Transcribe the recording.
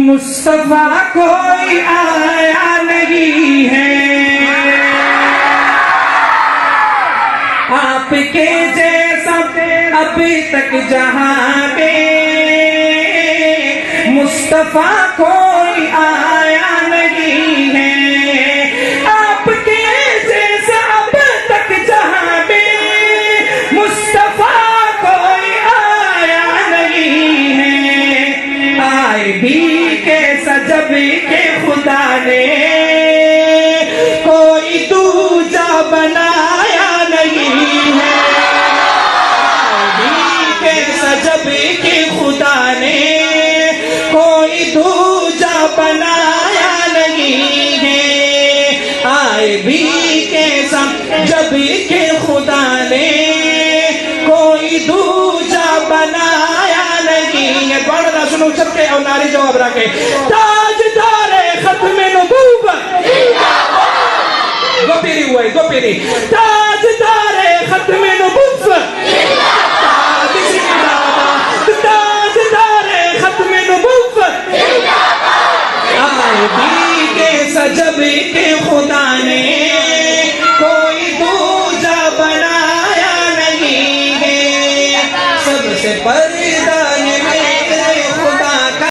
مصطفیٰ کوئی آیا نہیں ہے آپ کے جیسا ابھی تک جہاں پہ، مصطفیٰ کوئی آیا نہیں ہے آپ کے جیسا اب تک جہاں پہ، مصطفیٰ کوئی آیا نہیں ہے، آئے بھی کیسا جب کہ خدا نے کوئی دوجا بنایا نہیں ہے، آئے بھی کیسا جب کہ خدا نے کوئی دوجا بنایا نہیں ہے، آئے بھی کیسا جب کہ خدا نے کوئی دوجا بنایا نہیں ہے۔ بڑھنا سنو سب کے اور ناری جواب رکھے، تاجدار ختم نبوت، دو پیری ہوئے دو پیری، تاجدار ختم نبوت، تاجدار ختم نبوت، آئے بھی کیسا جب کہ خدا نے کوئی دوجا بنایا نہیں ہے، سب سے پر